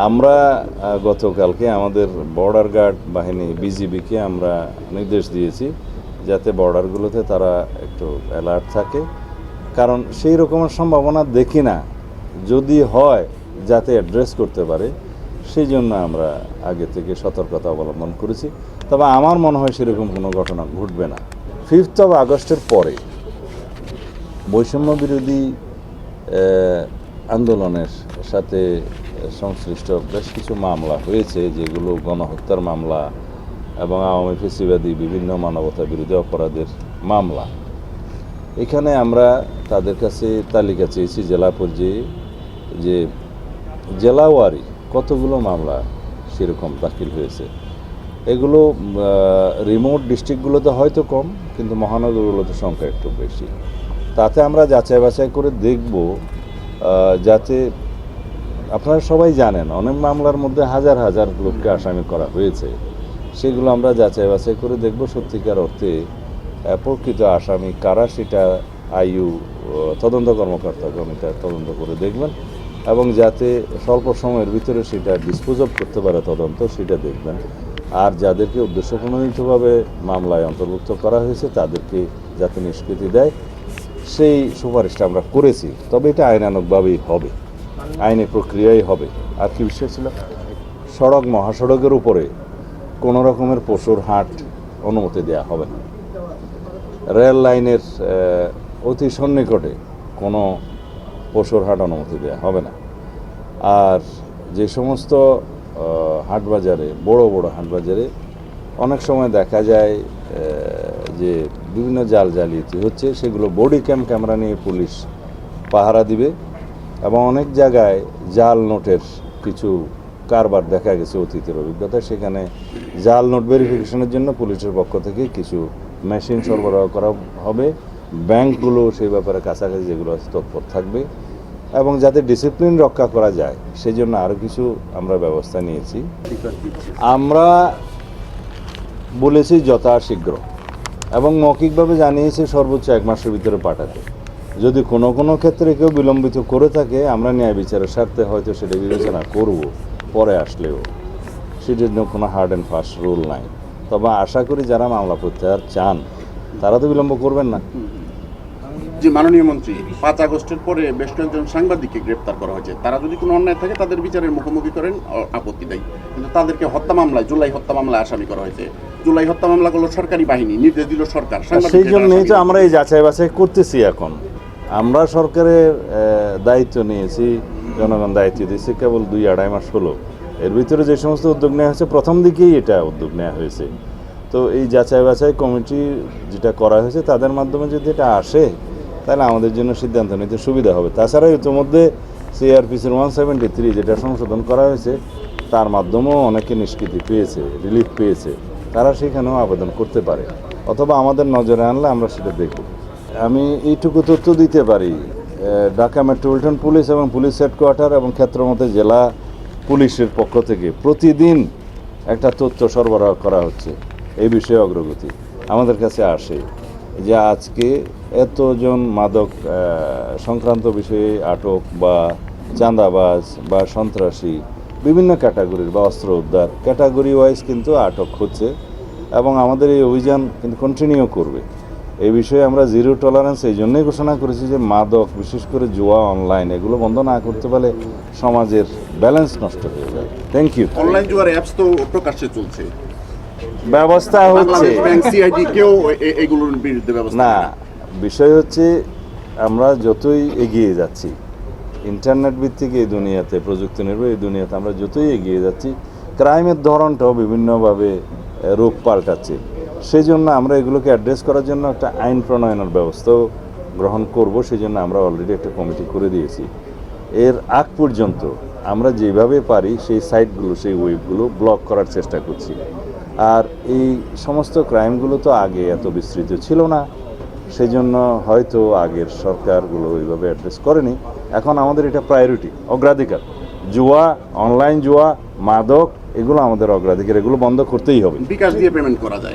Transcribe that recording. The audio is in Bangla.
আমরা গতকালকে আমাদের বর্ডার গার্ড বাহিনী বিজিবিকে আমরা নির্দেশ দিয়েছি যাতে বর্ডারগুলোতে তারা একটু অ্যালার্ট থাকে, কারণ সেই রকমের সম্ভাবনা দেখি না। যদি হয় যাতে অ্যাড্রেস করতে পারে, সেই জন্য আমরা আগে থেকে সতর্কতা অবলম্বন করেছি। তবে আমার মনে হয় সেরকম কোনো ঘটনা ঘটবে না। 5th of আগস্টের পরে বৈষম্য বিরোধী আন্দোলনের সাথে সংশ্লিষ্ট বেশ কিছু মামলা হয়েছে, যেগুলো গণহত্যার মামলা এবং আওয়ামী ফ্যাসিবাদী বিভিন্ন মানবতা বিরোধী অপরাধের মামলা। এখানে আমরা তাদের কাছে তালিকা চেয়েছি জেলা পর্যায়ে, যে জেলাওয়ারি কতগুলো মামলা সেরকম দাখিল হয়েছে। এগুলো রিমোট ডিস্ট্রিক্টগুলোতে হয়তো কম, কিন্তু মহানগরগুলোতে সংখ্যা একটু বেশি। তাতে আমরা যাচাই বাছাই করে দেখব, যাতে আপনারা সবাই জানেন অনেক মামলার মধ্যে হাজার হাজার লোককে আসামি করা হয়েছে। সেগুলো আমরা যাচাই বাছাই করে দেখব সত্যিকার অর্থে প্রকৃত আসামি কারা, সেটা আইইউ তদন্ত কর্মকর্তাগণ এটা তদন্ত করে দেখবেন, এবং যাতে স্বল্প সময়ের ভিতরে সেটা ডিসপোজ অফ করতে পারে তদন্ত, সেটা দেখবেন। আর যাদেরকে উদ্দেশ্যপ্রণোদিতভাবে মামলায় অন্তর্ভুক্ত করা হয়েছে তাদেরকে যাতে নিষ্কৃতি দেয়, সেই সুপারিশটা আমরা করেছি। তবে এটা আইনানুগভাবেই হবে, আইনি প্রক্রিয়াই হবে। আর কি বিষয় ছিল, সড়ক মহাসড়কের উপরে কোনো রকমের পশুর হাট অনুমতি দেওয়া হবে না। রেল লাইনের অতি সন্নিকটে কোনো পশুর হাট অনুমতি দেওয়া হবে না। আর যে সমস্ত হাটবাজারে, বড় বড় হাটবাজারে অনেক সময় দেখা যায় যে বিভিন্ন জাল জালিয়াতি হচ্ছে, সেগুলো বডি ক্যামেরা নিয়ে পুলিশ পাহারা দিবে। এবং অনেক জায়গায় জাল নোটের কিছু কারবার দেখা গেছে অতীতের অভিজ্ঞতা, সেখানে জাল নোট ভেরিফিকেশনের জন্য পুলিশের পক্ষ থেকে কিছু মেশিন সরবরাহ করা হবে। ব্যাংকগুলো সেই ব্যাপারে কাছাকাছি যেগুলো আছে তৎপর থাকবে, এবং যাতে ডিসিপ্লিন রক্ষা করা যায় সেই জন্য আরও কিছু আমরা ব্যবস্থা নিয়েছি। আমরা বলেছি যথাশীঘ্র, এবং মৌখিকভাবে জানিয়েছি সর্বোচ্চ 1 মাসের ভিতরে পাঠাতে। যদি কোনো কোনো ক্ষেত্রে কেউ বিলম্বিত করে থাকে, আমরা ন্যায় বিচারের স্বার্থে হয়তো সেটা বিবেচনা করব পরে আসলেও, সেটার জন্য কোনো হার্ড অ্যান্ড ফাস্ট রুল নাই। তবে আশা করি যারা মামলা প্রত্যাহার চান তারা তো বিলম্ব করবেন না। যে মাননীয় মন্ত্রী 5 আগস্টের পরে বেশ কয়েকজন সাংবাদিককে গ্রেপ্তার করা হয়েছে, তারা যদি কোনো অন্যায় থাকে তাদের বিচারের মুখোমুখি করেন, আপত্তি দেয়। কিন্তু তাদেরকে হত্যা মামলায়, জুলাই হত্যা মামলায় আসামি করা হয়েছে। জুলাই হত্যা মামলাগুলো সরকারি বাহিনী, নির্দেশ দিল সরকার। সেই জন্যই তো আমরা এই যাচাই বাছাই করতেছি। এখন আমরা সরকারের দায়িত্ব নিয়েছি, জনগণ দায়িত্ব দিয়েছে কেবল 2-2.5 মাস হলো। এর ভিতরে যে সমস্ত উদ্যোগ নেওয়া হয়েছে, প্রথম দিকেই এটা উদ্যোগ নেওয়া হয়েছে। তো এই যাচাই বাছাই কমিটি যেটা করা হয়েছে, তাদের মাধ্যমে যদি এটা আসে তাহলে আমাদের জন্য সিদ্ধান্ত নিতে সুবিধা হবে। তাছাড়া ইতিমধ্যে সিআরপিসির 173 যেটা সংশোধন করা হয়েছে, তার মাধ্যমেও অনেকে নিষ্কৃতি পেয়েছে, রিলিফ পেয়েছে। তারা সেখানেও আবেদন করতে পারে, অথবা আমাদের নজরে আনলে আমরা সেটা দেখব। আমি এইটুকু তথ্য দিতে পারি, ঢাকা মেট্রোপলিটন পুলিশ এবং পুলিশ হেডকোয়ার্টার এবং ক্ষেত্রমতে জেলা পুলিশের পক্ষ থেকে প্রতিদিন একটা তথ্য সরবরাহ করা হচ্ছে। এই বিষয়ে অগ্রগতি আমাদের কাছে আসে যে আজকে এতজন মাদক সংক্রান্ত বিষয়ে আটক বা চাঁদাবাজ বা সন্ত্রাসী বিভিন্ন ক্যাটাগরির বা অস্ত্র উদ্ধার ক্যাটাগরি ওয়াইজ কিন্তু আটক হচ্ছে, এবং আমাদের এই অভিযান কিন্তু কন্টিনিউ করবে। এই বিষয়ে আমরা জিরো টলারেন্স এই জন্যই ঘোষণা করেছি যে মাদক, বিশেষ করে জুয়া, অনলাইন, এগুলো বন্ধ না করতে পারলে সমাজের ব্যালেন্স নষ্ট হয়ে যায়। Thank you. অনলাইন জুয়ার অ্যাপস তো প্রকাশ্যে চলছে, ব্যবস্থা হচ্ছে এগুলোর বিরুদ্ধে ব্যবস্থা না। বিষয় হচ্ছে আমরা যতই এগিয়ে যাচ্ছি ইন্টারনেট ভিত্তিক এই দুনিয়াতে, প্রযুক্তি নির্ভর এই দুনিয়াতে আমরা যতই এগিয়ে যাচ্ছি, ক্রাইমের ধরনটাও বিভিন্নভাবে রূপ পাল্টাচ্ছে। সেই জন্য আমরা এগুলোকে অ্যাড্রেস করার জন্য একটা আইন প্রণয়নের ব্যবস্থাও গ্রহণ করব। সেই জন্য আমরা অলরেডি একটা কমিটি করে দিয়েছি। এর আগ পর্যন্ত আমরা যেভাবে পারি সেই সাইটগুলো, সেই ওয়েবগুলো ব্লক করার চেষ্টা করছি। আর এই সমস্ত ক্রাইমগুলো তো আগে এত বিস্তৃত ছিল না, সেই জন্য হয়তো আগের সরকারগুলো ওইভাবে অ্যাড্রেস করেনি। এখন আমাদের এটা প্রায়োরিটি, অগ্রাধিকার। জুয়া, অনলাইন জুয়া, মাদক, এগুলো আমাদের অগ্রাধিকার, এগুলো বন্ধ করতেই হবে। বিকাশ দিয়ে পেমেন্ট করা যায়।